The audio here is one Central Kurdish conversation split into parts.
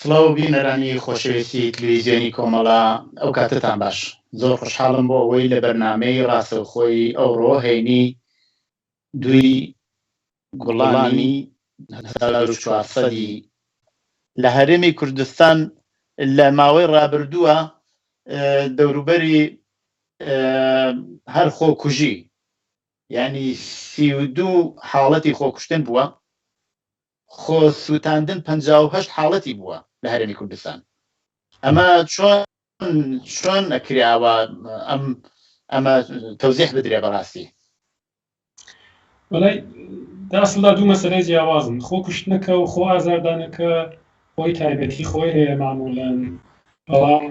سڵاو بینەرانی خۆشەویستی تلویزیۆنی کۆمەڵە، ئەو کاتتان باش. زۆر خۆشحاڵم بۆ ئەوەی لە بەرنامەی ڕاستەوخۆی ئەوڕۆ هەینی دوی گوڵانی 1400 لە هەرێمی کوردستان لە ماوەی ڕابردووە دەوروبەری هەر خۆکوژی، یعنی 32 حاڵەتی خۆکوشتن بووە، خۆ سوتاندن 58 حاڵەتی بووە لە هەرێمی کوردستان. ئەمە چۆن ئەکراوە؟ ئەمە تەوزیح بدرێ بەڕاستی. وەلای داستڵدا دوو مەسەلەی جیاوازن. خۆکوشتنەکە و خۆ ئازاردانەکە خۆی تایبەتی خۆی هەیە معمولاً، بەڵام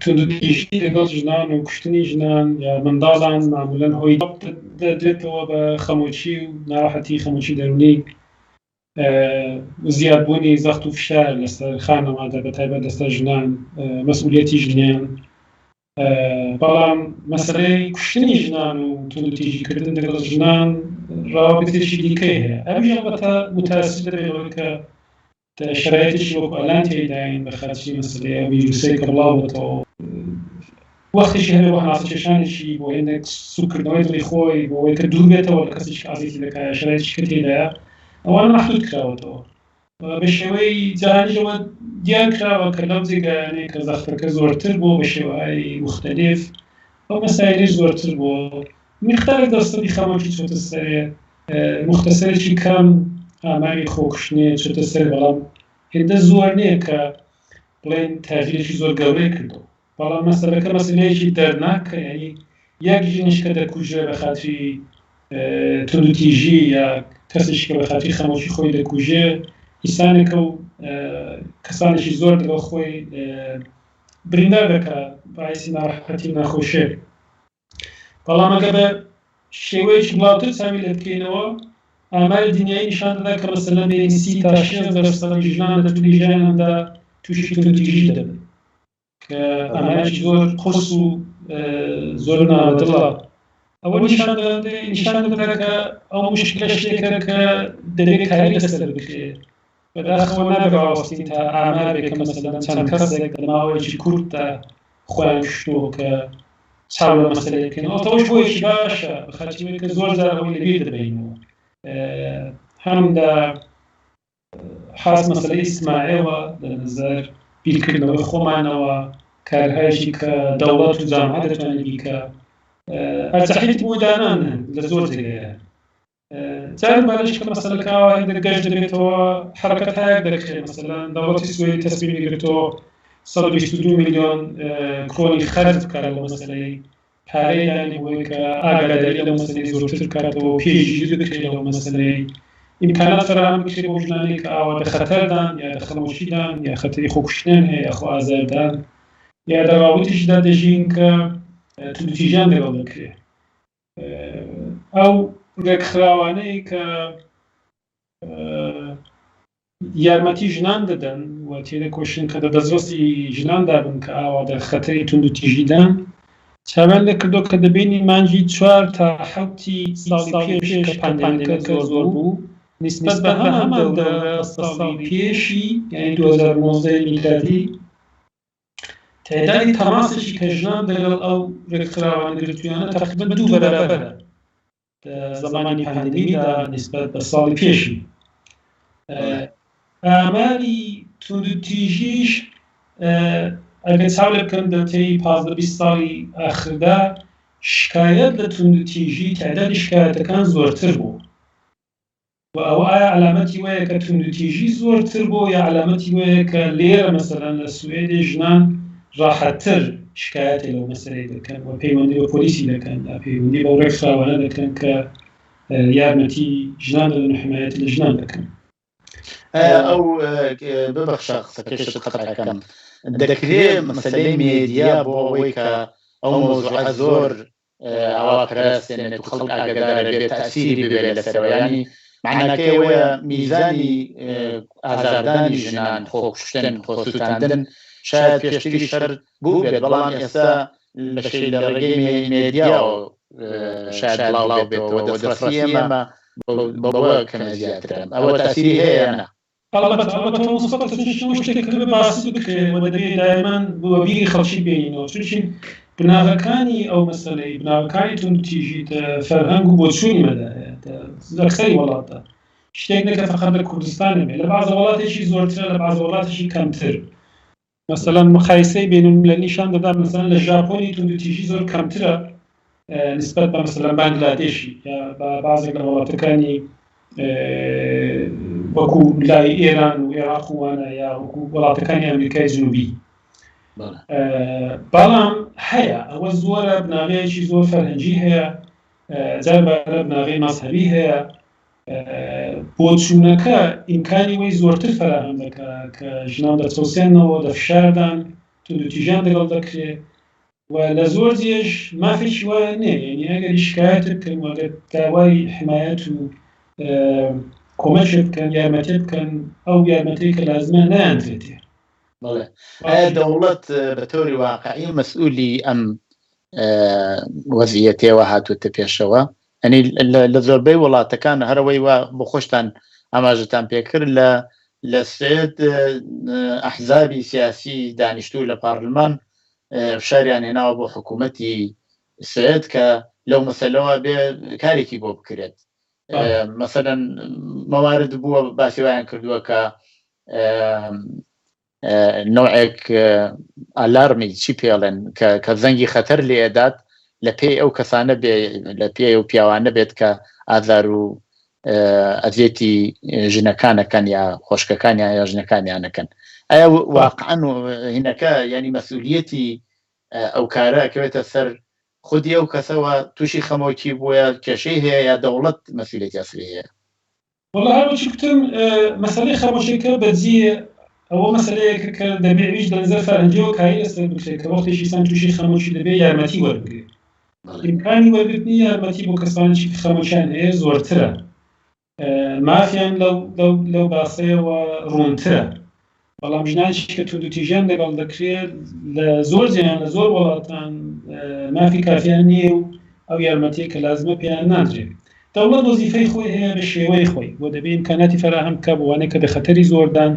توندوتیژی لەگەڵ ژنان و کوشتنی ژنان یا منداڵان معمولاً هۆی دەدرێتەوە بە خەمۆچی و ناڕەحەتی خەمۆچی دەرونی، زیادبوونی زەخت و فشار لەسەر خانەوادە بە تایبەت لەسەر ژنان، مەسئولیەتی ژنیان. بەڵام مەسەلەی کوشتنی ژنان و توندوتیژیکردن لەگەڵ ژنان ڕاوەبردێکی دیکەی هەیە. ئەمیش ئەڵبەتە متاسف دەبێت کە شرایطێکی وەکو ئەلان تێداین بە خاطری مەسەلەی ڤیرۆسەی کە بڵاوبێتەوە، وەختێکی هەبێت بۆ هەناسەکێشانێکی بۆ هێندێک سوکردنەوەی دڵی خۆی بۆ ئەوەی کە دوور بێتەوە لە کەسێکی ئازیزی دەکات، شرایطێکی کە تێدایە ئەوانە مەحدود کراوەتەوە. بە شێوەی جاهانیشەوە دیار کراوە کە لەو جێگایانەی کە زەختەکە زۆرتر بووە بە شێوەیەکی مختەلف، ئەو مەسایلەش زۆرتر بووە، میقدارێک دەستەی خەمۆکی چۆتە سەرێ، مختصرێکی کەم ئاماری خۆکوشتنێ چۆتە سەر، بەڵام هێندە زۆر نییە کە بڵێن تاژیرێکی زۆر گەورەی کردەوە. بەڵام مەسەلەکە مەسەلەیەکی دەرناکە، یعنی یەک ژنیش کە دەکوژێ بە خاتری توندوتیژی یا کەسێکی کە بە خاتری خەمۆکی خۆی دەکوژێ، ئینسانێکە و کەسانێکی زۆر لەگەڵ خۆی بریندار دەکات، باعسی ناڕەحەتی و ناخۆشیە. بەڵام ئەگەر بە شێوەیەکی بڵاوتر چاوی لێ بکەینەوە، ئاماری دنیایی نیشان دەدا کە مەسەلەن بین 30 تا 60% ژنان لە توندوتیژیاندا تووشی توندوتیژی دەبن، کە ئامارێکی زۆر قورس و زۆر ناوەدڵە. ئەوە نیشان دەدا کە ئەو مشکلە شتێکە کە دەبێت کاری لەسەر بکرێت. بەداخەوە نابێت ڕاوەستین تا ئامار بێت کە مەسەلەن چەند کەسێک لە ماوەیەکی کورتدا خۆیان کوشتووە کە چاو لە مەسەلەیە بکەنەوە. ئەوەش بۆیەکی باشە، بەخاطر کە زۆر جار ئەوەی لەبیر دەبینەوە، هەمدا حاس مەسەلەی ئیجتیماعیەوە لە نەزەر بیرکردنەوەی خۆمانەوە، کارهایەکی کە دەوڵەت و جامعە دەتوانێت بیکە، ئەرجەحیت بۆ دانان لە زۆر جێگایە. جارێک بارەش کە مەسەلەکەوە هێندە گەشت دەبێتەوە، حرەکەت هەیەک دەکرێت. مەسەلەن دەوڵەتی سوێدی تەسمیمی گرتەوە 122 میلیۆن کرۆنی خەرج بکات لە مەسەلەی پارەی دانی بۆی کە ئاگاداری لەو مەسەلەی زۆرتر بکاتەوە، پێشگیری بکرێت لەو مەسەلەی، ئیمکانات فراهم بکرێت بۆ ژنانی کە ئاواتە خەتەردان یا لە خەمۆشیدان یا خەتەری خۆکوشتنیان هەیە یا خۆ ئازاردان یا لە ڕاوەتیشدا دەژین کە توندوتیژیان لەگەڵ دەکرێت. ئەو ڕێکخراوانەی کە یارمەتی ژنان دەدەن و تێدە کۆشن کە دەستڕستی ژنان دابن کە ئاواتە خەتەری توندوتیژیدان، چاوان لێ کردو کە دەبینی مانجی 4 تا 7 ساڵی پێش کە پاندەمیکە زۆر بوو، نسبەت بە هەمان دەورە ساڵی پێشی، یعنی 2019 میلادی، تعدادی تەماسێکی کە ژنان لەگەڵ ئەو ڕێکخراوانە گرتوویانە تقریباً 2 بەرابەرە زمانی پاندەمیدا نسبەت بە ساڵی پێشی. ئاماری توندوتیژیش ئەگەر چاو لێ بکەن دەتەی 15-20 ساڵی ئاخردا، شکایەت لە توندوتیژی تعدادی شکایەتەکان زۆرتر بوو. و ئەوە ئایا علامەتی وایە کە توندوتیژی زۆرتر بوو یا علامەتی وایە کە لێرە مەسەلەن لە سوێدی ژنان ڕاحەتتر شکایەتی لەو مەسەلەی دەکەن و پەیوەندی بە پۆلیسی دەکەن، پەیوەندی بە ڕێکخراوانە دەکەن کە یارمەتی ژنان دەدەن و حمایەتی لە ژنان دەکەن. ئەو ببەخشە قسەکەشت قەتعەکەم، دەکرێت مەسەلەی مێدیا بۆ ئەوەی کە ئەو مۆزوعە زۆر ئەوا پەرەستێنێت و خەڵک ئاگادار بێت، تەئسیری ببێت لەسەرەوە، ینی معناکەی ئەوەیە میزانی ئازاردانی ژنان، خۆکوشتن، خۆسوتاندن شاید پێشتری شەر بوو بێت، بەڵام ئێستا بە شەی لە ڕێگەی مێدیاوە شاید بڵاو بێتەوە، دەستڕەسی ئێمە بەوە کەمە زیاترە. ئەوە تەئسیری هەیە یان نا؟ البته مثبت شتێک کە باسی بکرێت و دەبێت دایمان بۆ بیری خەڵکی بینینەوە چونچین بناغەکانی ئەو مەسەلەی بناغەکانی توندوتیژی فەرهەنگ و بۆچوونی مەدایە لەکسەری وڵاتە شتێک نەکە فەقەت لە کوردستانە بێت لە بەعزە وڵاتێکی زۆرترە لە بەعزە وڵاتێکی کەمتر مثلا مقایسەی بینالمللی نیشان دەدا مثلا لە ژاپۆنی توندوتیژی زۆر کەمترە نسبەت بە مثلا بانگلادێشی یا بەعزێک لە وڵاتەکانی وەکو لای ئێران و عێراق وانە یا وەکو وڵاتەکانی ئەمریکای جنوبی بەڵام هەیە ئەوە زۆرە بناغەیەکی زۆر فەرهەنگی هەیە جاربارە بناغەی مەزهەبی هەیە بۆچوونەکە ئیمکانی وەی زۆرتر فراهم دەکا کە ژنان دەچۆسێنەوە دەفشاردان توندوتیژیان لەگەڵ دەکرێت و لە زۆر جێش مافێکی وایە نێ یعنی ئەگەر شکایەت بکەن وەگەر داوای حمایەت و کۆمەشت بکەن یارمەتێ بکەن ئەو یارمەتەی کە لازمە نەیانترێتێ بەڵێ ئایا دەوڵەت بە تۆری واقعی مەسئولی ئەم وەزعیەتەوە هاتووەتە پێشەوە ئەنی لە زۆربەی وڵاتەکان هەرەوەی وا بۆ خۆشتان ئاماژەتان پێکرد لە سێت ئەحزابی سیاسی دانیشتوو لە پارلمان فشاریان هێناوە بۆ حکوومەتی سێت کە لەو مەسەلەوە بێ کارێکی بۆ بکرێت مثلا موارد بووە باسی وایان کردووە کە نوعێک ئالارمی چی پێڵێن کە زەنگی خەتەر لێدات لە پێی ئەو کەسانە بێ لە پێی و پیاوانە بێت کە ئازار و ئەزیێتی ژنەکانەکەن یا خۆشکەکانیان یا ژنەکانیانەکەن ئایا واقعاً هینەکە ینی مەسئولیەتی ئەو کارە کەوێتە سەر خودی ئەو کەسەوە تووشی خەمۆکی بووە کێشەی هەیە یا دەوڵەت مەسئولیەتی ئەسری هەیە وەڵا هەروەکی گوتم مەسەلەی خەمۆشیەکە بەجێ ئەوە مەسەلەیەکە کە دەبێت ویش لەنظەر فەرهەنگیەوە کاری لەسەر بکرێت کە وەختێکی سان تووشی خەمۆشی دەبێت یارمەتی وەربگرێت ئیمکانی وەرگرتنی یارمەتی بۆ کەسانێکی خەمۆشیان هەیە زۆرترە مافیان لەو باسەیەوە ڕوونترە بەڵام ژنانێکی کە توندوتیژیان لەگەڵ دەکرێت لە زۆر جیان لە زۆر وڵاتان مافی کافیان نییە و ئەو یارمەتیە کە لازمە پێیان نادرێت دەوڵەت وەزیفەی خۆی هەیە بە شێوەی خۆی بۆ دەبێت ئیمکاناتی فراهم بکە بۆ وانەیە کە بە خەتەری زۆردان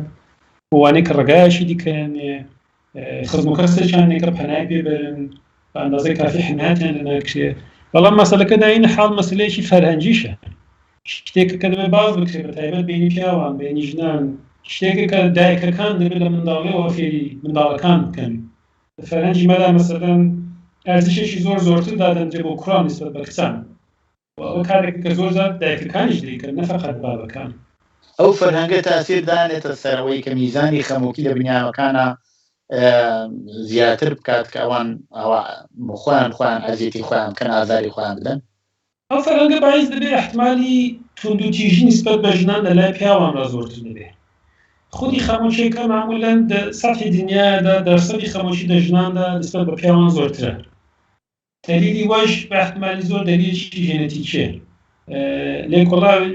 بۆ وانەیە کە ڕێگایەکی دیکەیانێ خزمەکەستێکیان کە پەنای پێبەرن بە ئەندازەی کافی حمایەتیان لە ناکرێت بەڵام مەسەلەکە داینە حاڵ مەسەلەیەکی فەرهەنگیشە شتێکە کە دەبێت باز بکرێت بە تایبەت بینی پیاوان بینی ژنان شتێکە کە دایکەکان دەبێت لە منداڵیەوە فێری منداڵەکان بکەن فەرهەنگی مەدا مەسەلەن ئەرزشێکی زۆرتر دادەنرێت بۆ کوڕان نسبەت بە کچان ئەوە کارێک کە زۆر زیاد دایکەکانیش دەیکەن نەفەقەت بابەکان ئەو فەرهەنگە تاسیر دانێتە سەرەوەی کە میزانی خەمۆکی لە بنیامەکانە زیاتر بکات کە ئەوان خۆیان ئەزیەتی خۆیان بکەن ئازاری خۆیان بدەن ئەو فەرهەنگە باعث دەبێت احتمالی توندوتیژی نسبەت بە ژنان لە لای پیاوان زۆرتر دەبێت خودی خەمۆشیەکە معمولاً سەطحی دنیادا دەرسەدی خەمۆشی لە ژناندا نسبەت بە پیاوان زۆرترە دلیلی وەش بە احتمالی زۆر دلیلێکی ژێنەتیکیە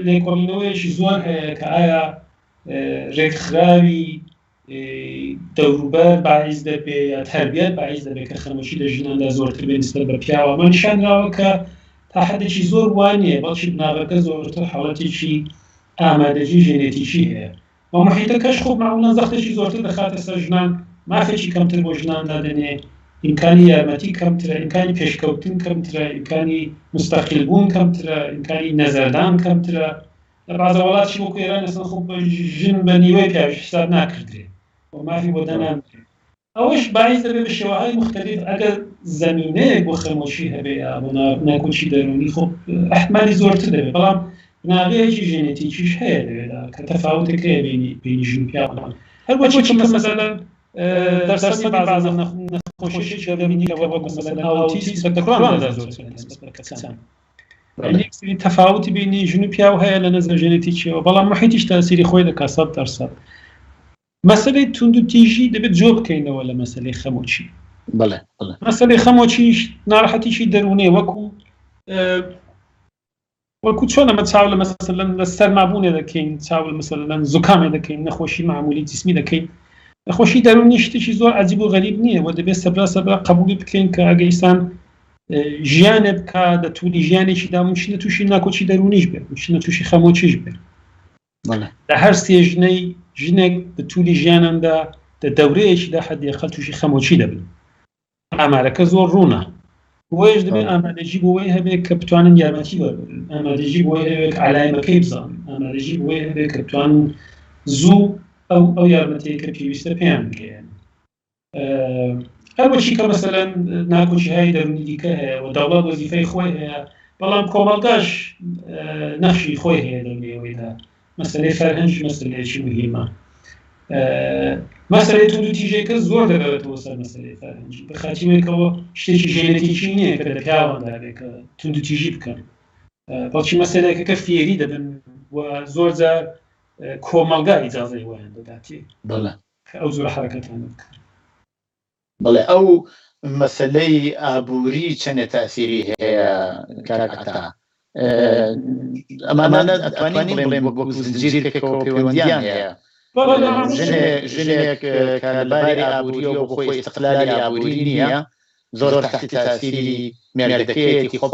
لێکۆڵینەوەیەکی زۆر هەیە کە ئایا ڕێکخراوی دەوروبەر باعث دەبێت یا تەربیەت باعث دەبێت کە خەمۆشی لە ژناندا زۆرتر بێت نسبەت بە پیاوە ئەمە نیشانراوە کە تا حدێکی زۆر وانە بەڵکی بناغەکە زۆرتر حاڵەتێکی ئامادەجی ژێنێتیکی هەیە و محیتەکەش خۆ معمولاً زەختێکی زۆرتر دەخاتە سەر ژنان مافێکی کەمتر بۆ ژنان دادەنێ ئیمکانی یارمەتی کەمترە ئیمکانی پێشکەوتن کەمترە ئیمکانی مستەقیل بوون کەمترە ئیمکانی نەزەردان کەمترە لە بەعزە وڵاتی وەکو ئێران ئەسڵەن خۆ ژن بە نیوەی پیاویش حساب ناکردرێت و مافی بۆ دەنانکرێت ئەوەش باعث دەبێت بە شێوەهای مختلف ئەگەر زەمینەیەک بۆ خەمۆشی هەبێت یا بۆ ناکۆچی دەرونی خۆ احتمالی زۆرتر دەبێت بەڵام بناغەیەکی ژێنێتیکیش هەیە دەوێت کە تەفاوتێک هەیە بینی ژن و پیاوان هەروەکی کە مەسەلەن دەرسەدی بەعزە نەخۆشیێکی دەبینی کە وەکو مەسەلەن ئاوتیسم بە کوڕاندا زۆرتر نسبەت بە کچان یەکسری تەفاوتی بینی ژن و پیاو هەیە لە نەزەر ژێنێتیکیەوە بەڵام محیتیش تاسیری خۆی دەکات 100%. مەسەلەی توندوتیژی دەبێت جۆ بکەینەوە لە مەسەلەی خەمۆکی بەڵێ مەسەلەی خەمۆکیش ناڕەحەتیشی دەرونێ وەکو چۆن ئەمە چاو لە مەسەلەن لە سەرمابوونێ دەکەین چاو مەسەلەن زوکامێ دەکەین نەخۆشی معمولی جسمی دەکەین نەخۆشی دەرونی شتێکی زۆر عەجیب و غەریب نییە و دەبێت سەبرا قبولی بکەین کە ئەگەر ئینسان ژیانێ بکە دەتوانی ژیانێکی داموچینە تووشی ناکۆچی دەرونیش بێت چینە تووشی خەمۆکیش بێت لە هەر سێژنەی ژنێک بە توولی ژیاناندا دەورەیەکیدا حەداقل تووشی خەمۆکی دەبن. ئامارەکە زۆر ڕوونە. وەش دەبێت ئامادەجی بۆی هەبێت کە بتوانن یارمەتی بەرن، ئامادەجی بۆی هەبێت علایمەکەی بزانن، ئامادەجی بۆی هەبێت کە بتوانن زوو ئەو یارمەتەیە کە پێویستە پێیان بگەێن. هەروەکی کە مەسەلەن ناکۆچیهای دەرونی دیکە هەیە و دەوڵەت وەزیفەی خۆی هەیە، بەڵام کۆمەڵگەش نەخشی خۆی هەیە لەوێدا. مەسەلەی فەرهەنگ مەسەلەیەکی مهمە. مەسەلەی توندوتیژەکە زۆر دەبێتەوە سەر مەسەلەی فەرهەنگی، بەخاتیمێکەوە شتێکی ژێنەتیکی نییە کە لە پیاواندا بێت کە توندوتیژی بکەن. بەڵکی مەسەلەیەکە فێری دەبن و زۆر جار کۆمەڵگا ئیجازەی وایان دەداتێ ئەو زۆر حرەکەتان بکەن. بەڵێ ئەو مەسەلەی ئابووری چەندە تاسیری هەیە کاکەتا؟ ئەمانە ئەتوانین بڵێم وەکو زنجیرێکەوە پەیوەندیان هەیە. ژنێک کە لەباری ئابووریەوە بۆ خۆی ئیستقلالی ئابووری نییە، زۆر تحتی تاسیری مێردەکەیەتی خۆ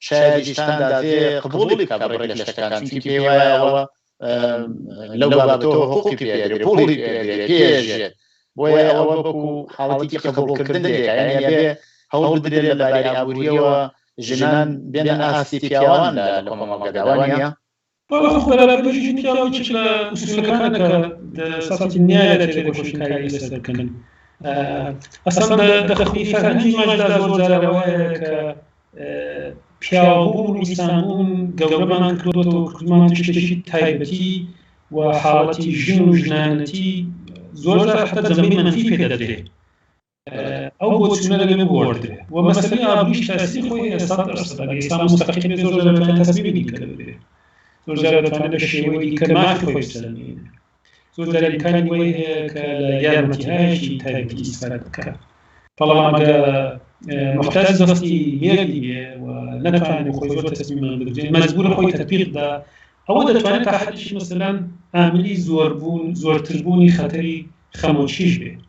شایدیشتان دازێ قبوڵی بکە بڕێک لە شتەکان، چونکی پێی وایەوە لەو بابەتەوە حقوقی پێدرێت، پوڵی پێدرێت، پێژێت. بۆیە ئەوە بەکو حاڵەتی قبوڵکردن دێکە، یعنی ئەبێ هەوڵ بدرێت لەباری ئابووریەوە ژنان بێنە ئاستی پیاوان لە کۆمەڵگەدا، وانییە؟ بەرابەریشی پیاوەکیش لە ئوسولەکانە کە سەڵاتی نیایە لە تێدەکۆشینکاری لەسەر بکەن. ئەسڵ دەخوی فەرهەنگی ماژدا زۆر جار وایە کە پیاوەبوون و ئینسانبوون گەورەمان کردووەتەوە، کردمان تشتێکی تایبەتی و حاڵەتی ژن و ژنانەتی زۆر جار حتى زەمینی مەنفی پێ دەدرێت. ئەو بۆ چونە لەوێ بوەردرێ و مەسەلەی ئابووریش تاسیری خۆی هەیە 100%. ئەگەر ئیسلام مستەقیم زۆر جار دەتوانێت تەسبیبی دیکە ببێت، زۆر جار دەتوانێت بە شێوەی دیکە مافی خۆی بسەلمێنێت، زۆر جار ئیمکانی وەی هەیە کە لە یارمەتیهایەکی تایبەتی ئیستفادە بکات. بەڵام ئەگە محتاج دەستی مێردی بێ و نەتوانێت خۆی زۆر تەسمیمان بدرێت، مەجبورە خۆی تەطبیقدا، ئەوە دەتوانێت تا حەدێکی مەسەلەن عاملی زۆرتربوونی خەتەری خەمۆکیش بێت.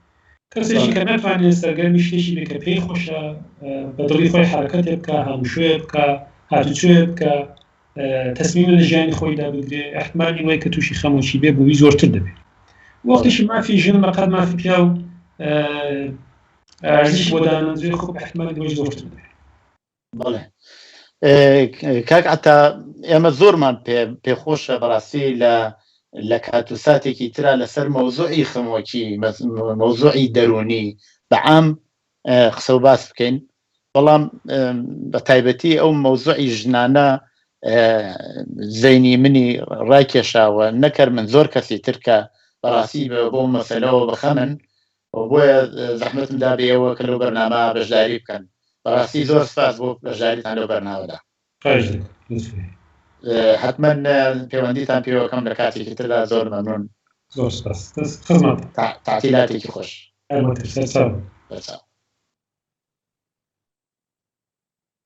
کەسێکی کە ناتوانێت سەرگەرمی شتێکی بێت کە پێی خۆشە بە دڵی خۆی حرەکەتێ بکە، هەمووشوێ بکە، هاتوچوێ بکە، تەسمیم لە ژیانی خۆیدا بگرێت، احتمالی وای کە تووشی خەمۆکی بێ بۆی زۆرتر دەبێت. وەختیشی مافی ژن بەقەت مافی پیا و ئارزش بۆ دانەنجێ خۆ احتمالی وای زۆرتر دەبێت. بەڵێ کاک عەتا ئێمە زۆرمان پێخۆشە بەڕاستی لە کات و ساتێکی ترا لەسەر مەوزوعی خەمۆکی، مەوزوعی دەرونی بەعام قسە و باس بکەین، بەڵام بە تایبەتی ئەو مەوزوعی ژنانە زەینی منی ڕاکێشاوە نەکەر من زۆر کەسی ترکە بەڕاستی بۆ مەسەلەوە بخەمن و بۆیە زەحمەتم دا بێەوە کە لەو بەرنامە بەشداری بکەن. بەڕاستی زۆر سپاس بۆ بەشداریتان لەو بەرنامەدا. حتمما پەیوەندیتان پێوەکەم لە کاتێکی تردا. زۆر مەمنون. زۆر سپاس. تعتیلاتێکی خۆش.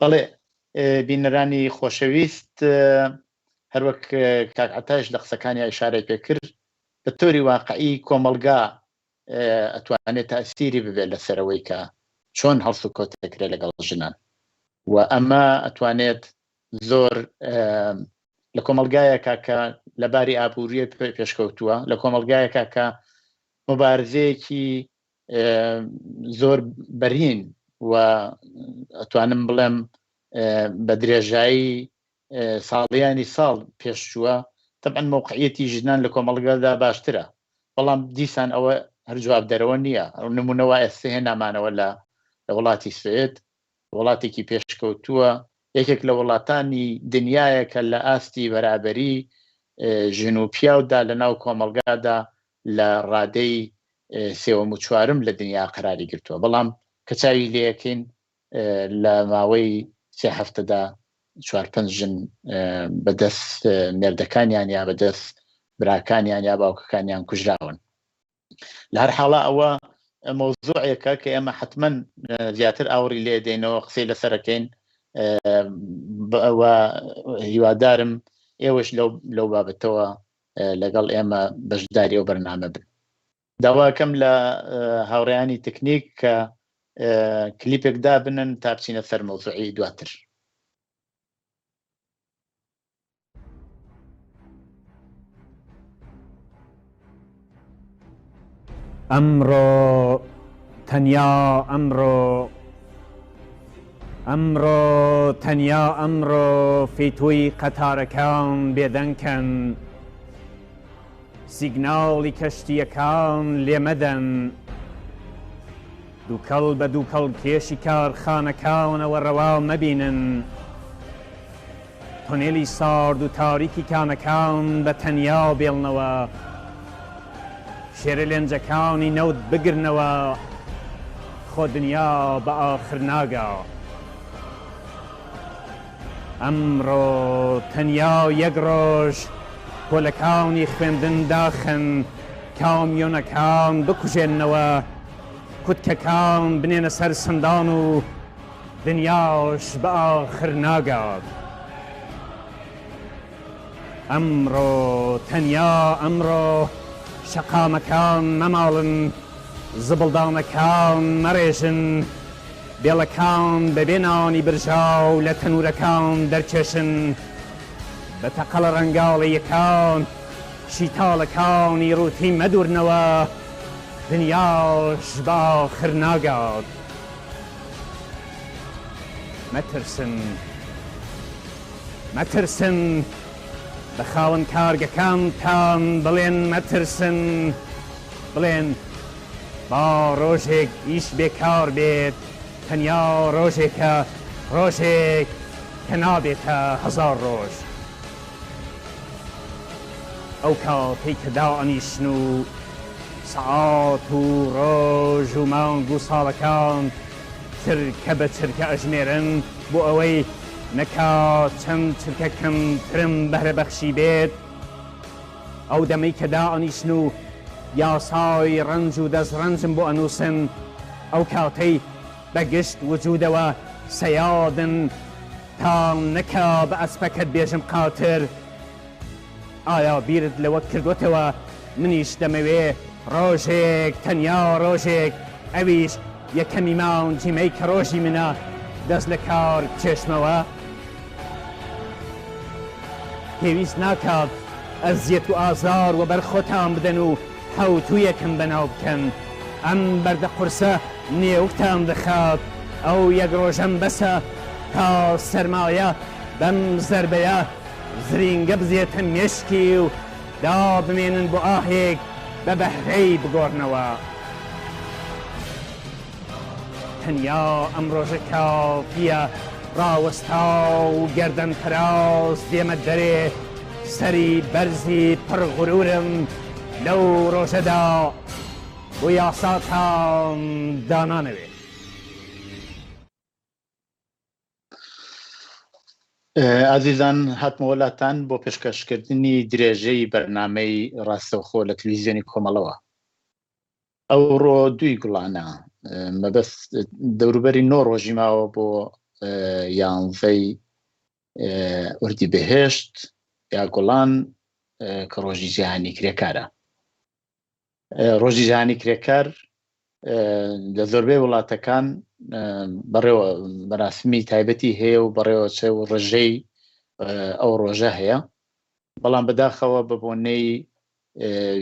بەڵێ بینەرانی خۆشەویست، هەروەک کاک عەتاش لە قسەکانی ئیشارەی پێکرد، بە تۆری واقعی کۆمەڵگا ئەتوانێت تاسیری ببێت لەسەرەوەی کە چۆن هەڵس و کۆت دەکرێت لەگەڵ ژنان، و ئەمە ئەتوانێت زۆر لە کۆمەلگایەکە کە لەباری ئابووریە پێشکەوتووە، لە کۆمەلگایەکە کە مبارزەیەکی زۆر بەرین و ئەتوانم بڵێم بە درێژایی ساڵیانی ساڵ پێشچووە، طبعاً موقعیەتی ژنان لە کۆمەلگادا باشترە، بەڵام دیسان ئەوە هەر جواب دەرەوە نییە. نمونەوە ئێستا هێنامانەوە لە وڵاتی سوێد، وڵاتێکی پێشکەوتووە، یەکێک لە وڵاتانی دنیایە کە لە ئاستی بەرابەری ژن و پیاودا لە ناو کۆمەلگادا لە ڕادەی سێوەم و چوارم لە دنیا قەراری گرتووە، بەڵام کە چاوی لێەکەین لە ماوەی 3 هەفتەدا 4-5 ژن بەدەست مێردەکانیان یا بەدەست براکانیان یا باوکەکانیان کوژراون. لە هەر حاڵە ئەوە مەوزوعێکە کە ئێمە حتمما زیاتر ئاوڕی لێ دێنەوە، قسەی لەسەرەکەین، هیوادارم ئێوەش لەو بابەتەوە لەگەڵ ئێمە بەشداری ئەو بەرنامە بن. داواکەم لە هاوڕێیانی تکنیک کە کلیپێک دابنن تا بچینە سەر مەوزوعی دواتر. ئەمڕۆ تەنیا ئەمڕۆ فیتوی قەتارەکان بێدەنکەن، سیگناڵی کەشتیەکان لێمەدەن، دووکەڵ بە دووکەڵ کێشی کارخانەکانەوە ڕەواو مەبینن، تۆنێلی سارد و تاریکی کانەکان بە تەنیا بێڵنەوە، شێرە لێنجەکانی نەوت بگرنەوە، خۆ دنیا بە ئاخر ناگا. ئەمڕۆ تەنیا یەک ڕۆژ پۆلەکانی خوێندن داخن، کامیۆنەکان بکوژێننەوە، کوتکەکان بنێنە سەر سندان و دنیاش بە ئاخر ناگات. ئەمڕۆ تەنیا ئەمڕۆ شەقامەکان مەماڵن، زبڵدانەکان مەڕێژن، بێڵەکان بەبێ نانی برژاو لە تەنورەکان دەرکێشن، بە تەقەڵە ڕەنگاڵیەکان شیتاڵەکانی ڕووتی مەدورنەوە، دنیاش بە ئاخر ناگات. مەترسن بە خاوەن کارگەکانتان بڵێن مەترسن، بڵێن با ڕۆژێک ئیش بێکار بێت، تەنیا ڕۆژێک کە نابێتە هەزار ڕۆژ. ئەو کاتەی کە دائەنیشن و سەعات و ڕۆژ و مانگ و ساڵەکان چرکە بە چرکە ئەژمێرن بۆ ئەوەی نەکات چەند چرکە کەمترم بەهرە بەخشی بێت، ئەو دەمەی کە دائەنیشن و یاسای ڕەنج و دەستڕەنجم بۆ ئەنووسن، ئەو کاتەی بە گشت وجودەوە سەیادن تا نەکا بە ئەسپەکەت بێژم قاتر. ئایا بیرت لەوە کردوتەوە منیش دەمەوێ ڕۆژێک تەنیا ڕۆژێک ئەویش یەکەمی ماون جیمەی کە ڕۆژی منە دەست لە کار چێشمەوە؟ پێویست ناکات ئەزیەت و ئازار و بەرخۆتان بدەن و هەوتوویەکم بەناو بکەن. ئەم بەردە قورسە نێوتان دەخات، ئەو یەک ڕۆژەم بەسە تا سەرمایە بەم زەربەیە زرینگە بزێتە مێشکی و دابمێنن بۆ ئاهێک بە بەهرەی بگۆڕنەوە. تەنیا ئەم ڕۆژە کافیە ڕاوەستا و گەردەن پەراز دێمە دەرێ، سەری بەرزی پڕغورورم لەو ڕۆژەدا بۆ یاساتان دانانەوێ. عزیزان هاتمەوەلاتان بۆ پێشکەشکردنی درێژەی بەرنامەی ڕاستەوخۆ لە تەلەڤیزیۆنی کۆمەڵەوە. ئەوڕۆ دوی گوڵانە مەبەست دەوروبەری 9 ڕۆژی ماوە بۆ 11 ئوردیبەهێشت یا گوڵان کە ڕۆژی جیهانی کرێکارە. ڕۆژی جیهانی کرێکار لە زۆربەی وڵاتەکان بەڕێوە بەراسمی تایبەتی هەیە و بەڕێوە چێ و ڕژەی ئەو ڕۆژە هەیە، بەڵام بەداخەوە بە بۆنەی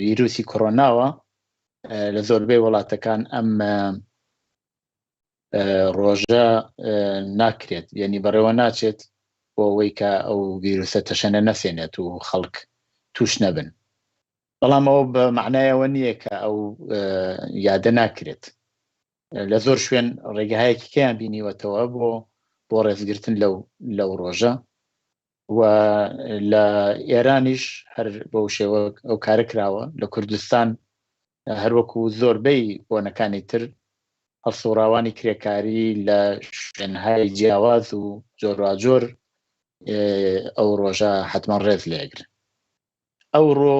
ڤیرۆسی کۆڕۆناوە لە زۆربەی وڵاتەکان ئەم ڕۆژە ناکرێت، یعنی بەڕێوە ناچێت بۆ ئەوەی کە ئەو ڤیرۆسە تەشەنە نەسێنێت و خەڵک توش نەبن. بەڵام ئەوە بە معنایەوە نییە کە ئەو یادە ناکرێت. لە زۆر شوێن ڕێگەهایەکی کەیان بینیوەتەوە بۆ ڕێزگرتن لەو ڕۆژە، و لە ئێرانیش هەر بەو شێوە ئەو کارە کراوە. لە کوردستان هەروەکو زۆربەی بۆنەکانی تر هەڵسوڕاوانی کرێکاری لە شوێنهای جیاواز و جۆراجۆر ئەو ڕۆژە حتمما ڕێز لێگرن. ئەوڕۆ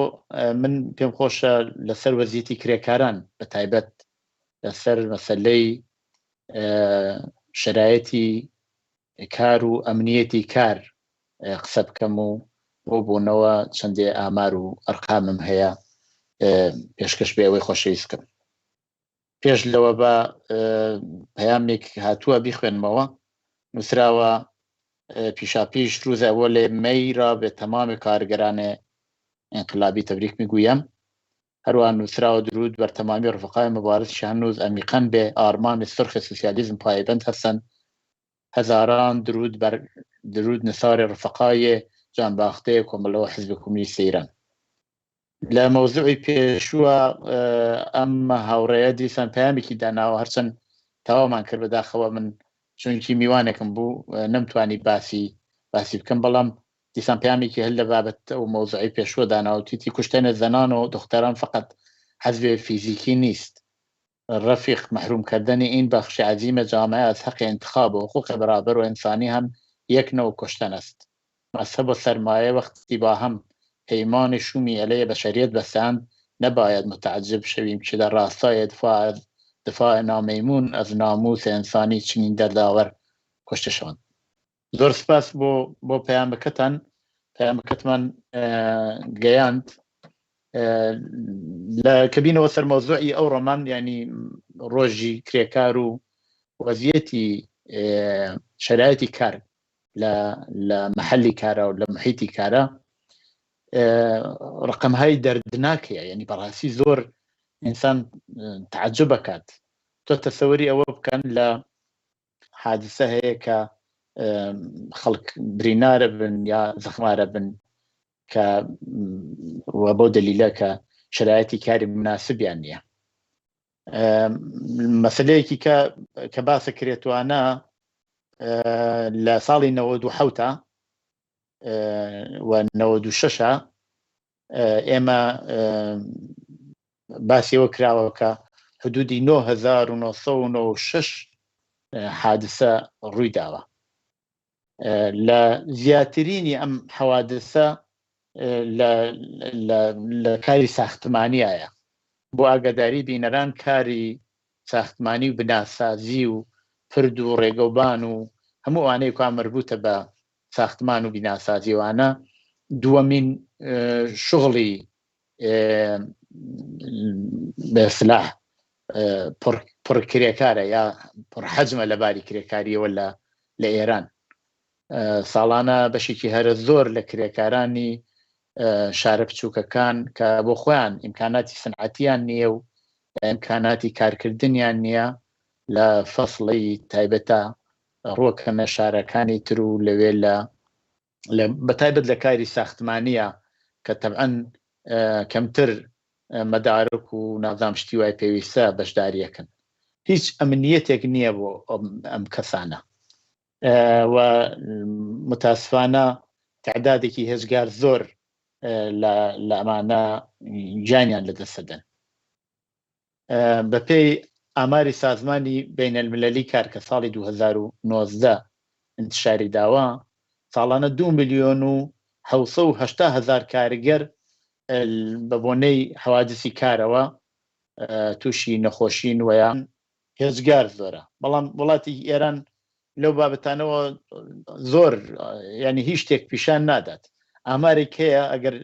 من پێم خۆشە لەسەر وەزیەتی کرێکاران بە تایبەت لەسەر مەسەلەی شەرایەتی کار و ئەمنیەتی کار قسە بکەم و بۆ بوونەوە چەندێ ئامار و ئەرقامم هەیە پێشکەش بێ ئەوەی خۆشەویست بکەم. پێش لەوە بە پەیامێک هاتووە بیخوێنمەوە، نووسراوە پیشاپیش روز اول می را به تمام کارگران انقلابی تبریک میگویم. هەروە نووسراوە درود بەرتەمامی ڕفقای مبارزی هەنووز ئەمیقەن بێ ئارمانی سرخی سوسیالیزم پایبند هەستن هەزاران درود نثاری ڕفقای جانباختەیە کۆمەڵەوە حیزبی کۆمونیستی ئیران. لە مەوزوعی پێشووە ئەمە هاوڕێیە دیسان پەیامێکی داناوە هەرچەند تەواومان کرد بەداخەوە من چونکی میوانێکم بوو نەمتوانی باسی بکەم بەڵام دیسان پەیامێکی هەل لە بابەت و مەوزوعی پێشووە داناوتیتی کوشتنە زەنان و دختران فقط حەزب فیزیکی نیست رفیق محروم کردنی این بخش عظیم جامعه از حق انتخاب و حقوق برابر و انسانی هم یک نوع کشتن است. مذهب و سرمایه وقتی با هم پیمان شومی علیه بشریت بستند نباید متعجب شویم که در راستای دفاع نامیمون از ناموس انسانی چنین دردآور کشته شوند. زۆر سپاس بۆ پەیامەکەتمان گەیاند لە کەبینەوە سەر مەوزوعی ئەو ڕۆمان ینی ڕۆژی کرێکار و وەزیەتی شەرایەتی کار لە محلی کارە و لە محیتی کارە ڕقمهای دەردناکەیە ینی بەڕاستی زۆر ئینسان تعجب بکات تۆ تەسەوەری ئەوە بکەن لە حادثە هەیە کە خەڵک برینارە بن یا زەخمارە بن کە بۆ دلیلە کە شرایەتی کاری مناسبیان نییە. مەسلەیەکی کە باسە کرێتوانە لە ساڵی 97 و 96 ئێمە باسیەوە کراوە کە حدودی 9996 حادثە ڕووی داوە. لە زیاترینی ئەم حەوادثە لە کاری ساختمانیایە بۆ ئاگاداری بینەران کاری ساختمانی و بناسازی و پرد و ڕێگەوبان و هەموو ئەوانەی کا مربوطە بە ساختمان و بیناسازیوانە دووەمین شغڵی بەسلاح پڕکرێکارە یا پڕحەجمە لە باری کرێکاریەوە لە ئێران. ساڵانە بەشێکی هەرە زۆر لە کرێکارانی شارە بچووکەکان کە بۆ خۆیان ئیمکاناتی سنعەتیان نییە و ئیمکاناتی کارکردنیان نییە لە فەسڵی تایبەتە ڕۆکەنە شارەکانی تر و لەوێ بەتایبەت لە کاری ساختمانیە کە تەبعەن کەمتر مەدارک و نازام شتی وای پێویستە بەشداریەکەن. هیچ ئەمنیەتێک نییە بۆ ئەم کەسانە و متاسفانە تعدادێکی هێزگار زۆر لە ئەمانە گیانیان لەدەستدەن. بەپێی ئاماری سازمانی بینەلملەلی کار کە ساڵی 2019 انتشاری داوە ساڵانە 2,780,000 کارگەر بە بۆنەی حەوادثی کارەوە تووشی نەخۆشین ویان هێزگار زۆرە. بەڵام وڵاتی ئێران لەو بابەتانەوە زۆر ینی هیچ شتێک پیشان نادات. ئامارێک هەیە ئەگەر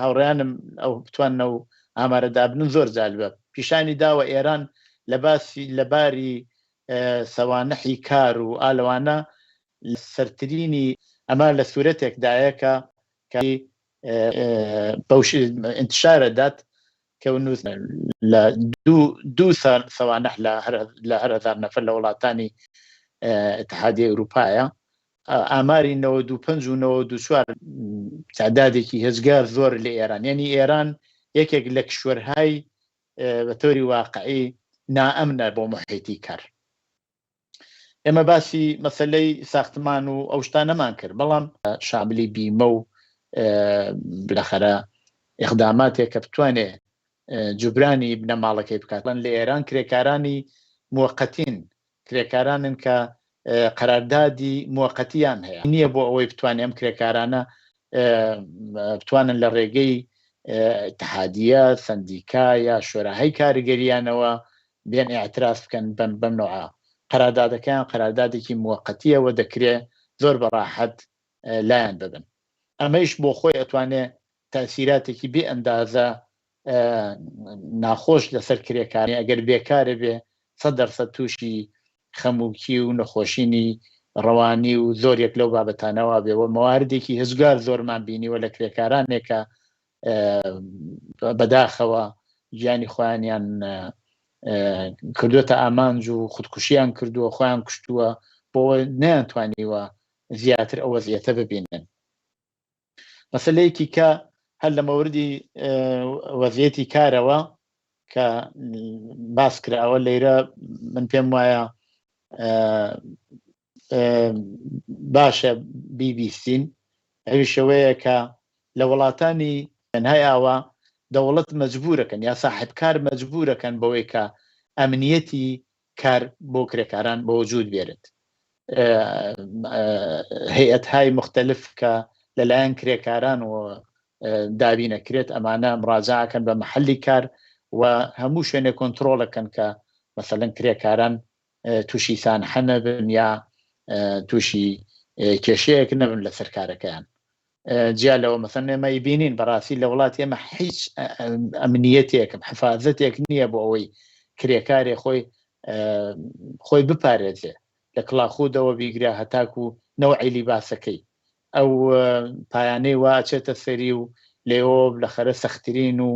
هاوڕیانم ئەو بتوانە و ئامارە دابنن زۆر جالبە پیشانی داوە ئێران لە باری سەوانەحی کار و ئالەوانە سەرترینی ئەمە لە سوورەتێکدایە کە بەوش انتشارە دات کە لە 2 سەوانەح لە هەر 1000 نەفەر لە وڵاتانی اتحادیە ئەوروپایە. ئاماری 95 و 94 تعدادێکی هێزگار زۆر لە ئێران ینی ئێران یەکێک لە کشوەرهای بە تۆری واقعی نائەمنە بۆ محیتی کار. ئێمە باسی مەسەلەی ساختمان و ئەو شتانەمان کرد بەڵام شاملی بیمە و بلەخەرە ئیقداماتێک کە بتوانێ جوبرانی بنەماڵەکەی بکاتن لە ئێران کرێکارانی موقەتین کرێکارانن کە قەراردادی موقەتیان هەیە نییە بۆ ئەوەی بتوانێ ئەم کرێکارانە بتوانن لە ڕێگەی اتحادیە سندیکا یا شۆراهای کاریگەریانەوە بێن ئاعتراف بکەن بەم نوعە قەراردادەکەیان قەراردادێکی موقەتیەوە دەکرێت زۆر بەڕاحەت لایەن ببن. ئەمەش بۆ خۆی ئەتوانێ تاثیراتێکی بێ ئەندازە ناخۆش لەسەر کرێکاری ئەگەر بێکارە بێ 100% تووشی خەموکی و نەخۆشینی ڕەوانی و زۆرێک لەو بابەتانەوە بێەوە مەواردێکی هزگار زۆرمان بینیوە لە کرێکارانێکە بەداخەوە گیانی خۆیانیان کردوتە ئامانج و خودکوشیان کردووە، خۆیان کوشتووە بۆ نەیانتوانیوە زیاتر ئەو وەزعیەتە ببینن. مەسەلەیەکی کە هەر لە مەوردی وەزعیەتی کارەوە کە باس کراوە لەیرە من پێم وایە باشە بیبیستین ئەوی شەوەیە کە لە وڵاتانی هەنهای ئاوا دەوڵەت مەجبورەکەن یا ساحبکار مەجبورەکەن بەوەی کە ئەمنیەتی کار بۆ کرێکاران بە وجود بێرێت. هەیئەتهای مختلف کە لەلایەن کرێکاران و دابینەکرێت ئەمانە مراجعەکەن بە محلی کار و هەموو شوێنێ کۆنتڕۆڵەکەن کە مەسەڵەن کرێکاران تووشی سانحە نەبن یا تووشی کێشەیەک نەبن لە سەرکارەکەیان. جیا لەوە مەسەڵەن ئێمە بینین بەڕاستی لە وڵاتی ئێمە هیچ ئەمنیەتێکم حفاظەتێک نییە بۆ ئەوەی کرێکارێ خۆی بپارێزێ لە کڵاخودەوە بیگرا هەتاکو و نەوعی لیباسەکەی ئەو پایانەی واچێتە سەری و لێەوە لە خەرە سەختترین و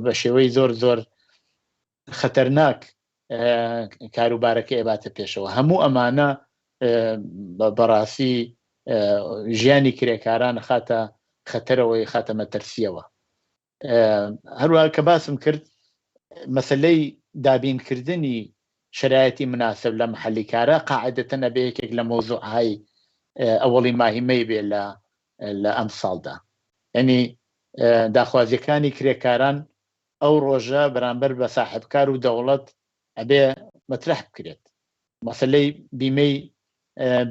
بە شێوەی زۆر خەتەرناک کاروبارەکە ئێباتە پێشەوە. هەموو ئەمانە بەڕاستی ژیانی کرێکاران خاتە خەتەرەوەی خاتە مەتەرسیەوە. هەروە کە باسم کرد مەسلەی دابینکردنی شرایەتی مناسب لە محلی کارە قاعدەتەن ئەبێ یەکێک لە مۆزوعهای ئەوەڵی ماهیمەی بێ لە ئەم ساڵدا. یعنی داخوازیەکانی کرێکاران ئەو ڕۆژە بەرامبەر بە ساحبکار و دەوڵەت ئەبێ مەترح بکرێت. مەسلەی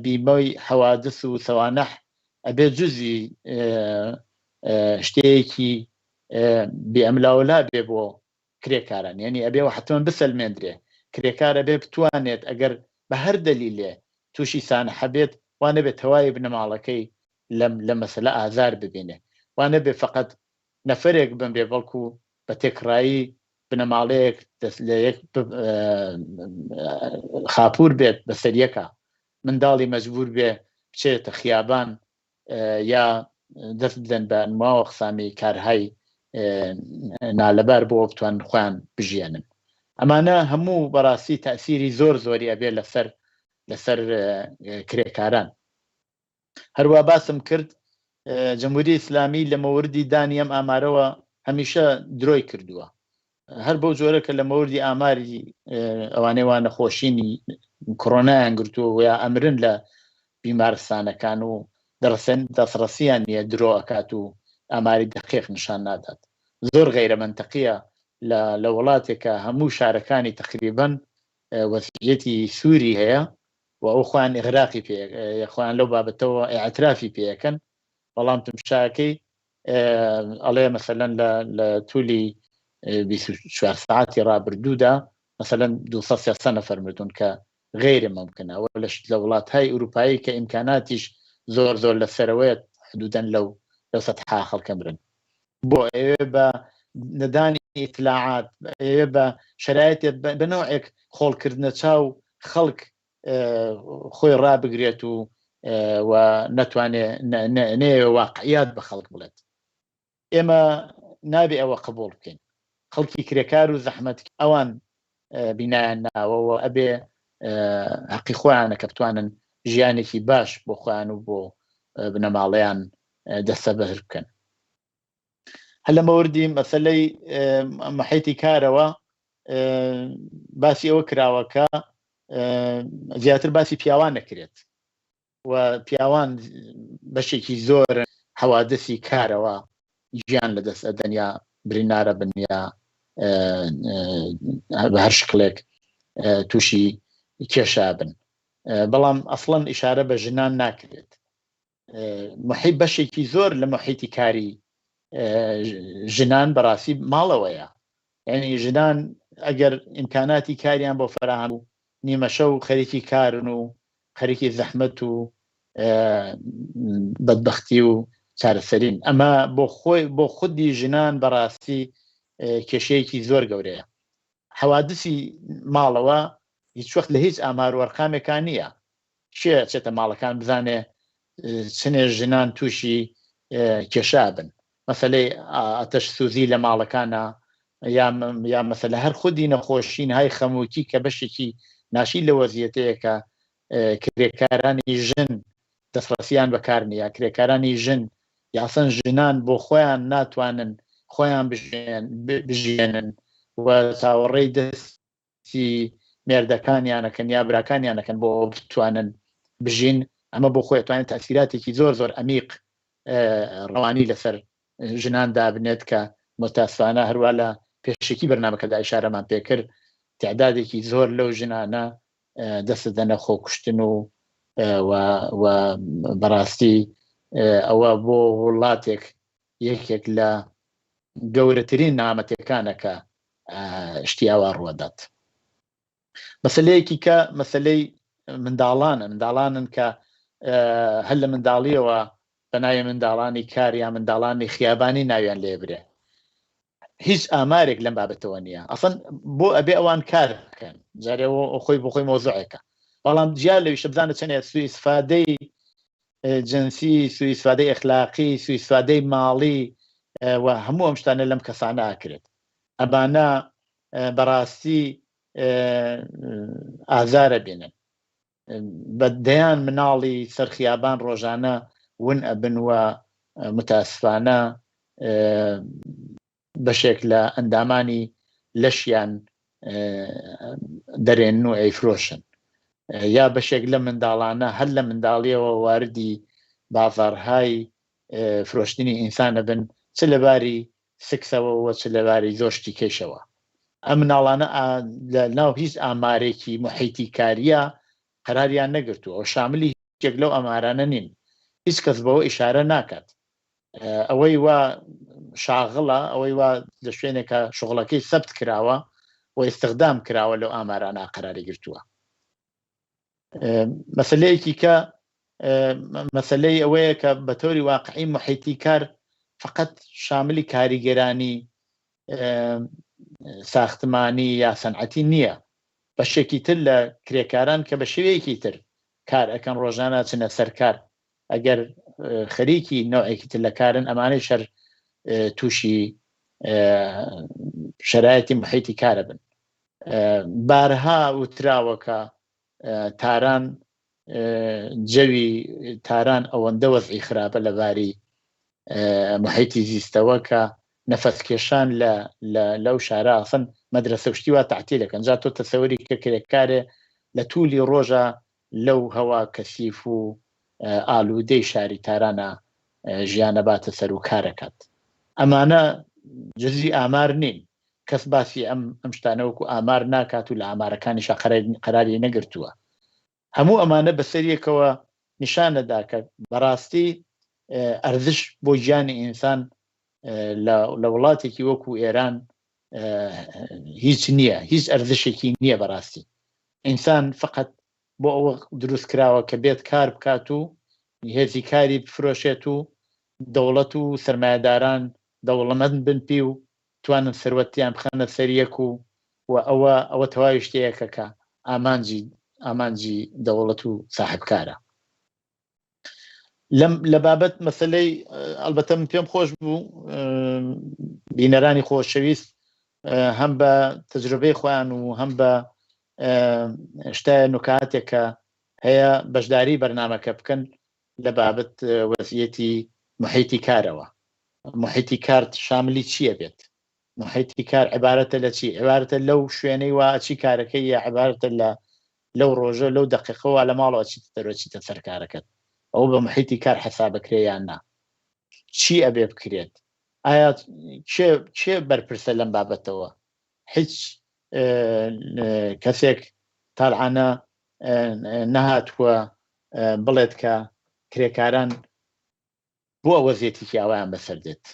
بیمەی حەوادث و سەوانەح ئەبێ جزئی شتەیەکی بێئەملاوەلا بێ بۆ کرێکاران، یعنی ئەبێ حتمەن بسەلمێنرێ. کرێکارە بێ بتوانێت ئەگەر بە هەر دەلیلێ تووشی سانحە بێت وانە بێت هەوای بنەماڵەکەی لە مەسەلە ئازار ببینێ، وانە بێ فقط نەفرێک بم بێ بەڵکو بە تێکڕایی بنەماڵەیەک لە یەک خاپور بێت بەسەریەکە منداڵی مەجبور بێ بچێتە خیابان یا دەست بدەن بە نماوە قسامی کارهای نالەبار بۆ بتوان خۆیان بژێنن. ئەمانە هەموو بەڕاستی تەئسیری زۆری ئەبێ لەسەر کرێکاران. هەروە باسم کرد جەمهوری ئیسلامی لە مەوردی دانی ئەم ئامارەوە هەمیشە درۆی کردووە، هەر بەو جۆرە کە لە مەوردی ئاماری ئەوانەی وانە خۆشینی کۆرۆنایان گرتووە یا ئەمرن لە بیمارستانەکان و دەستڕەسییان نیە درۆ ئەکات و ئاماری دقیق نیشان نادات. زۆر غەیرە منتەقیە لە وڵاتێکە هەموو شارەکانی تقریبەن وەزعیەتی سووری هەیە و ئەو خۆیان ئیغراقی خۆیان لەو بابەتەوە ئاعترافی پێەکەن، بەڵام تمشاکەی ئەڵێ مەسەلەن لە توولی 24 ساعتی ڕابردوودا مەسەلەن 230 نەفەر مردون کە غیرە ممکنە و لە وڵاتهای ئوروپایی کە ئیمکاناتیش زۆر لەسەرەوەیە حدودەن لەو سەدها خەڵکە مرن. بۆ ئێوە بە نەدانی ئیطلاعات، ئێوە بە شرایەتێت بە نەوعێک خۆڵکردنە چاو خەڵک خۆی ڕابگرێت و نەتوانێ نەیە واقعیات بە خەڵک بڵێت. ئێمە نابێ ئەوە قبول بکەین. خەڵکی کرێکار و زەحمەت ئەوان بینایان ناوەوە ئەبێ حەقی خۆیانە کە بتوانن ژیانێکی باش بۆ خۆیان و بۆ بنەماڵەیان دەستە بەهر بکەن. هەر لە مەوردی مەسەلەی مەحیتی کارەوە باسی ئەوە کراوەکە زیاتر باسی پیاوان نەکرێت و پیاوان بەشێکی زۆر حەوادثی کارەوە گیان لەدەست ئەدەن یا برینارە بن یا بە هەر شکلێک تووشی کێشا بن، بەڵام ئەسڵەن ئیشارە بە ژنان ناکرێت. محیط بەشێکی زۆر لە محیتی کاری ژنان بەڕاستی ماڵەوەیە، یعنی ژنان ئەگەر ئیمکاناتی کاریان بۆ فراهم و نیمەشە و خەریکی کارن و خەریکی زەحمەت و بەدبەختی و چارەسەرین، ئەمە بۆ خودی ژنان بەڕاستی کێشەیەکی زۆر گەورەیە. حەوادثی ماڵەوە هیچ وەخت لە هیچ ئامار وەرقامێکان نییە. کێ چێتە ماڵەکان بزانێ چنێ ژنان تووشی کێشا بن. مەسەلەی ئاتەش سوزی لە ماڵەکانە یا مەسەلە هەر خودی نەخۆشین های خەموکی کە بەشێکی ناشی لە وەزیەتەیەکە کرێکارانی ژن دەستڕەسیان بەکارنی یا کرێکارانی ژن یاسەن ژنان بۆ خۆیان ناتوانن خۆیان بژێنن و چاوەڕێی دەستی مێردەکانیانەکەن یا براکانیانەکەن بۆ بتوانن بژین ئەمە بۆ خۆی توانێت تاثیراتێکی زۆر عەمیق ڕەوانی لەسەر ژناندا بنێت کە متاسفانە هەروە لە پێشکی بەرنامەکەدا ئیشارەمان پێکرد تعدادێکی زۆر لەو ژنانە دەست دەنە خۆکوشتن و بەڕاستی ئەوە بۆ وڵاتێک یەکێک لە گەورەترین نامەتەکانەکە شتی ئەوە ڕوەدات. مەسەلەیەکی کە مەسەلەی منداڵانن کە هەر لە منداڵیەوە بەناوی منداڵانی کار یا منداڵانی خیابانی ناویان لێ برێ. هیچ ئامارێک لەم بابەتەوە نییە ئەسڵ بۆ ئەبێ ئەوان کار بکەن جارێەوە خۆی بۆ خۆی مۆزوعێکە بەڵام جیا لەویش بزانە چەندێ سوء ئیستفادەی جنسی سوء ئیستفادەی ئەخلاقی سوء ئیستفادەی ماڵی و هەموو ئەم شتانە لەم کەسانە ئاکرێت ئەبانە بەڕاستی ئازارە بێنن بە دەیان مناڵی سەرخیابان ڕۆژانە ون ئەبن وە متاسفانە بەشێک لە ئەندامانی لەشیان دەرێن و ئەیفرۆشن یا بەشێک لە منداڵانە هەر لە منداڵیەوە واردی بازارهای فرۆشتنی ئینسانە بن چ لەباری سکسەوە و چ لەباری زۆشتی کێشەوە. ئەم مناڵانە ناو هیچ ئامارێکی محیتی کاریە قەراریان نەگرتووە و شاملی هیچێک لەو ئەمارانە نین هیچ کەس بەوە ئیشارە ناکات ئەوەی وا شاغڵە ئەوەی وا لە شوێنێکە شغڵەکەی سەبت کراوە و ئیستخدام کراوە لەو ئامارانە قەراری گرتووە. مەسەلەیەکی کە مەسەلەی ئەوەیە کە بە تۆری واقعی محیتی کار فقط شاملی کاریگەرانی ساختمانی یا سەنعەتی نییە بەشێکی تر لە کرێکاران کە بە شێوەیەکی تر کار ئەەکەن ڕۆژانە چنە سەرکار ئەگەر خەریکی نوعێکی تر لە کارن ئەمانەی شەر تووشی شەرایەتی محیتی کارە بن. بارها وتراوەکە تاران جەوی تاران ئەوەندە وەزعی خراپە لەباری محیتی زیستەوە کە نەفەسکێشان لەو شارە ئاسن مەدرسە شتی وا تعتیلەکەن جا تۆ تەسەوەری کە کرێکارێ لە توولی ڕۆژە لەو هەوا کەسیف و ئالوودەی شاری تارانە ژیانە باتە سەر و کارەکات. ئەمانە جزئی ئامار نین کەس باسی ئەم شتانەوەکو ئامار ناکات و لە ئامارەکانیشا قەراری نەگرتووە. هەموو ئەمانە بەسەریەکەوە نیشانەدا کە بەڕاستی ئەرزش بۆ ژیانی ئینسان لە وڵاتێکی وەکو ئێران هیچ نییە هیچ ئەرزشێکی نییە بەڕاستی. ئینسان فقط بۆ ئەوە دروست کراوە کە بێت کار بکات و هێزی کاری بفرۆشێت و دەوڵەت و سەرمایهداران دەوڵەمەند بنپی و توانن سەروەتیان بخەنە سەریەک و ئەوە تەواوی شتەیەکە کە ئامانجی دەوڵەت و ساحبکارە. لە بابەت مەسەلەی ئەلبەتە من پێم خۆش بوو بینەرانی خۆشەویست هەم بە تەجروبەی خۆیان و هەم بە شتای نکاتێکە هەیە بەشداری بەرنامەکە بکەن لە بابەت وەزعیەتی محیتی کارەوە. محیتی کار شاملی چییە بێت؟ محیتی کار عیبارەتە لە چی؟ عیبارەتە لەو شوێنەی وا ئەچی کارەکەی یا عیبارەتە لەو ڕۆژە لەو دەقیقەوە لە ماڵەوە چیتە دەرۆچیتە سەر کارەکەت ئەو بە محیتی کار حسابەکرێ یان نا؟ چی ئەبێ بکرێت؟ ئایا کێ بەرپرسە لەم بابەتەوە؟ هیچ کەسێک تاڵعانە نەهاتووە بڵێت کە کرێکاران بۆ وەزیەتێکی ئەویان بەسەر دێت.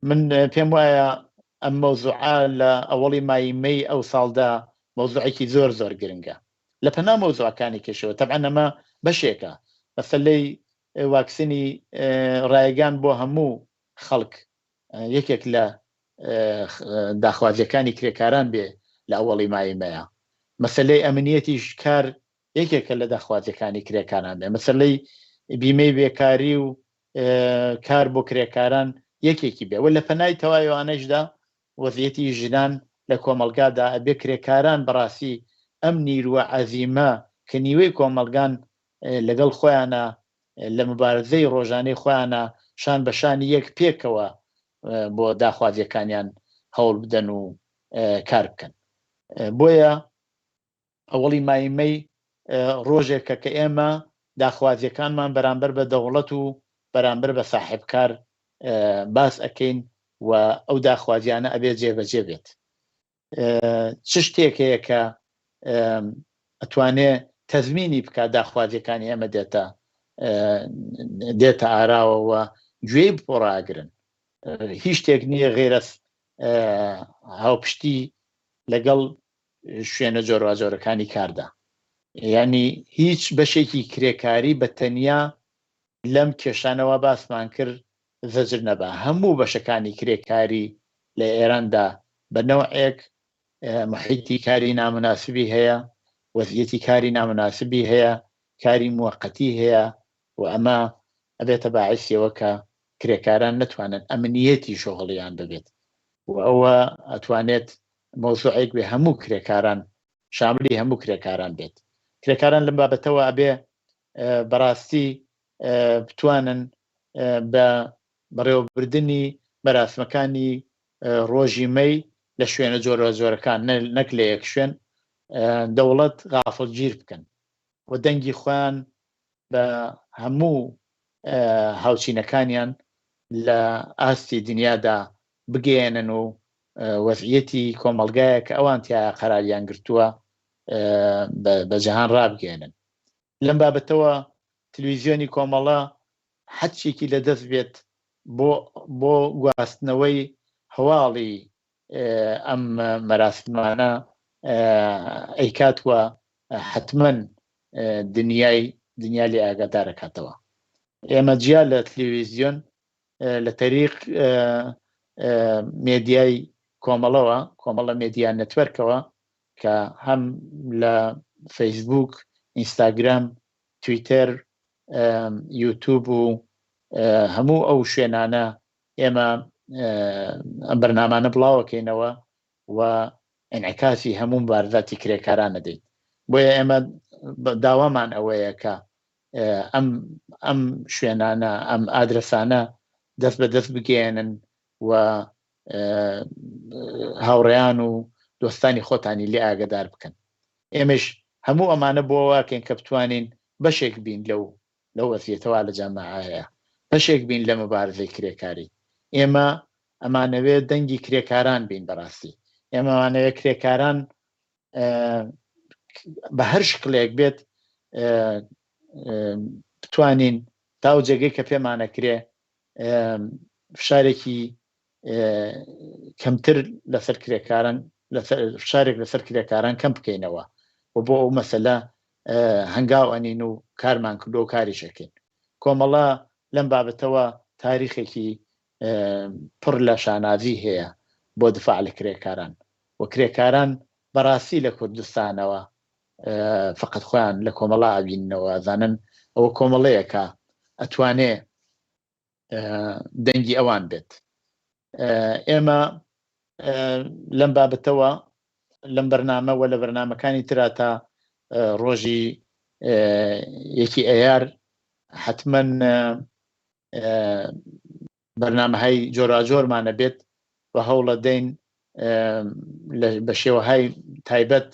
من پێم وایە ئەم مەوزوعە لە ئەوەڵی مای مەی ئەو ساڵدا مەوزوعێکی زۆر گرنگە لە پەنا مەوزوعەکانی کێشەوە. تەبعەن ئەمە بەشێکە مەسەلەی واکسینی ڕایگان بۆ هەموو خەڵک یەکێک لە داخوازیەکانی کرێکاران بێ لە ئەوەڵی مای مەیە. مەسەلەی ئەمنیەتیش کار یەکێکە لە داخوازیەکانی کرێکاران بێ. مەسەلەی بیمەی بێکاری و کار بۆ کرێکاران یەکێکی بێ و لە پەنای تەواویوانەشدا وەزیەتی ژنان لە کۆمەلگادا ئەبێ کرێکاران بەڕاستی ئەم نیروە عەزیمە کە نیوەی کۆمەلگان لەگەڵ خۆیانە لە مبارزەی ڕۆژانەی خۆیانە شان بە شانی یەک پێکەوە بۆ داخوازیەکانیان هەوڵ بدەن و کار بکەن. بۆیە ئەوەڵی مایمەی ڕۆژێکە کە ئێمە داخوازیەکانمان بەرامبەر بە دەوڵەت و بەرامبەر بە ساحبکار باس ئەەکەین و ئەو داخوازیانە ئەبێ جێبەجێ بێت. چ شتێک هەیە کە ئەتوانێ تەزمینی بکات داخوازیەکانی ئێمە دێتە ئاراوەوە گوێی بپۆڕاگرن. هیچ شتێک نییە غێرە هاوپشتی لەگەڵ شوێنە جۆراوجۆرەکانی کاردا. یعنی هیچ بەشێکی کرێکاری بە تەنیا لەم کێشانەوە باسمان کرد زەجر نەبا. هەموو بەشەکانی کرێکاری لە ئێراندا بە نەوعێک محیتی کاری نامناسبی هەیە، وەزیەتی کاری نامناسبی هەیە، کاری موقەتی هەیە و ئەمە ئەبێتە باعثیەوە کە کرێکاران نتوانن ئەمنیەتی شۆغڵیان ببێت و ئەوە ئەتوانێت مۆزوعێک بێ هەموو کرێکاران شاملی هەموو کرێکاران بێت. کرێکاران لەم بابەتەوە ئەبێ بەڕاستی بتوانن بە بەڕێوەبردننی بەراسمەکانی ڕۆژی مەی لە شوێنە جۆرەکان نەک لە یەک شوێن دەوڵەت غافڵگیر بکەن و دەنگی خۆیان بە هەموو هاوچینەکانیان لە ئاستی دنیادا بگەێنن و وەزعیەتی کۆمەلگایە کە ئەوان تیا قەراریان گرتووە بە جەهان ڕابگەێنن. لەم بابەتەوە تەلەڤیزیۆنی کۆمەڵە حەچێکی لەدەست بێت بۆ گواستنەوەی هەواڵی ئەم مەراسمانە ئەیکاتوە حتمەن دنیا لێ ئاگادارەکاتەوە. ئێمە جیا لە تەلەڤیزیۆن لە تەریق مێدیای کۆمەڵە مێدیا نەتوەرکەوە کە هەم لە فەیسبوک، ئینستاگرام، تویتەر، یوتوب و هەموو ئەو شوێنانە ئێمە ئەم بەرنامانە بڵاوەکەینەوە و ئەنعکاسی هەموو مبارزاتی کرێکاران دەدەین. بۆیە ئێمە داوامان ئەوەیە کە ئەم شوێنانە ئەم ئادرسانە دەست بە دەست بگەێنن و هاوڕێیان و دۆستانی خۆتانی لێ ئاگادار بکەن. ئێمەش هەموو ئەمانە بۆواکەین کە بتوانین بەشێک بین لەو وەزیەتەوە لە جەماعەیە، بەشێک بین لە مبارزەی کرێکاری. ئێمە ئەمانەوێت دەنگی کرێکاران بین. بەڕاستی ئێمە ئەمانەوێت کرێکاران بە هەر شکلێک بێت بتوانین تاو جێگەی کە پێمانەکرێ فشارێکی کەمتر لەسەر کرێکاران فشارێک لەسەر کرێکاران کەم بکەینەوە و بۆ ئەو مەسەلە هەنگاو ئەنین و کارمان کردو و کاری شەکەین. کۆمەڵە لەم بابەتەوە تاریخێکی پڕ لە شانازی هەیە بۆ دفاع لە کرێکاران و کرێکاران بەڕاستی لە کوردستانەوە فقط خۆیان لە کۆمەڵە ئابینەوە زانن ئەوە کۆمەڵەیەکە ئەتوانێ دەنگی ئەوان بێت. ئێمە لەم بابەتەوە لەم بەرنامە و لە بەرنامەکانی ترا تا ڕۆژی یەکی ئەیار حتمەن بەرنامەهای جۆراجۆرمانە بێت و هەوڵە دەین بە شێوەهای تایبەت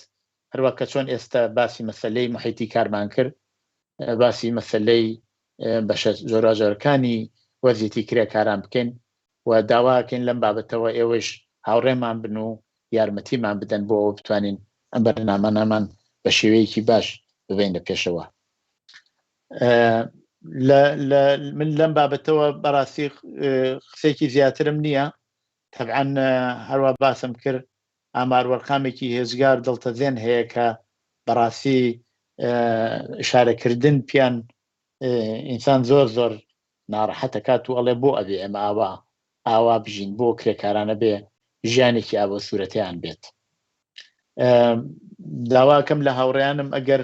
هەروەکە چۆن ئێستا باسی مەسەلەی محیتی کارمان کرد، باسی مەسەلەی بەشە جۆراجۆرەکانی وەزیەتی کرێکاران بکەین و داواکەین لەم بابەتەوە ئێوەش هاوڕێمان بن و یارمەتیمان بدەن بۆ ئەوە بتوانین ئەم بەرنامانەمان بە شێوەیەکی باش ببینە پێشەوە. من لەم بابەتەوە بەڕاستی قسێکی زیاترم نییە. تەبعاً هەروە باسم کرد ئاماروەرقامێکی هێزگار دڵتەزێن هەیە کە بەڕاستی ئشارەکردن پیان ئینسان زۆر ناڕەحەتە کات و ئەڵێ بۆ ئەبێ ئەمە ئاوا بژین بۆ کرێکارانە بێ ژیانێکی ئاوە سوورەتیان بێت. داواکەم لە هاوڕێیانم ئەگەر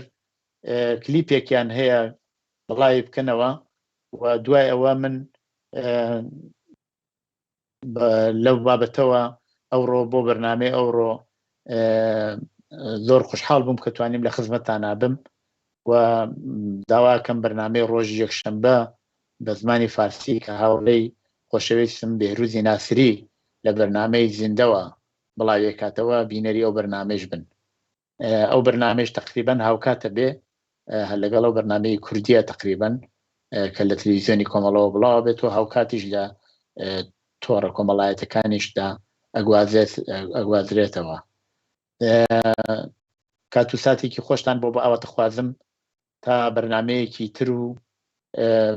کلیپێکیان هەیە بڵاوی بکەنەوە و دوای ئەوە من لەو بابەتەوە ئەوڕۆ بۆ بەرنامەی ئەوڕۆ زۆر خوشحاڵ بووم کە توانیم لە خزمەتتان نابم و داواکەم بەرنامەی ڕۆژی یەکشەمبە بە زمانی فارسی کە هاوڕێی خۆشەویستم بێهروزی ناسری لە بەرنامەی زیندەوە بڵاوی کاتەوە بینەری ئەو بەرنامەش بن. ئەو بەرنامەش تقریبەن هاوکاتە بێ لەگەڵ ئەو بەرنامەی کوردیە تقریبەن کە لە تەلەڤیزیۆنی کۆمەڵەوە بڵاوە بێت و هاوکاتیش لە تۆڕە کۆمەڵایەتەکانیشدا ئەگوازرێتەوە. کات و ساتێکی خۆشتان بۆ ئەوە دەخوازم تا بەرنمەیەکی تر و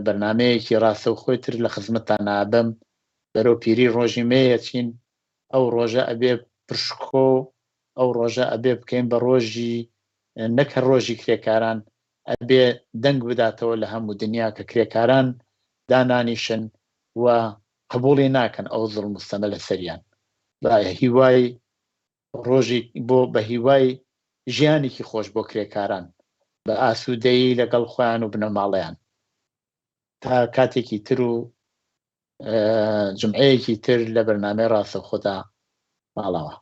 بەرنمەیەکی ڕاستەوخۆی تر لە خزمەتتان نابم بەرەو پیری ڕۆژی مێیە چین. ئەو ڕۆژە ئەبێ پرشکۆ، ئەو ڕۆژە ئەبێ بکەین بە ڕۆژی نەکە ڕۆژی کرێکاران، ئەبێ دەنگ بداتەوە لە هەموو دنیا کە کرێکاران دانانیشن و قبوڵی ناکەن ئەو زوڵم مستەمە لە سەریان بە هیوای ڕۆژی بۆ بە هیوای ژیانێکی خۆش بۆ کرێکاران بە ئاسوودەیی لەگەڵ خۆیان و بنەماڵەیان. تا کاتێکی تر و جمعەیەکی تر لە بەرنامەی ڕاستەوخۆدا ماڵەوە.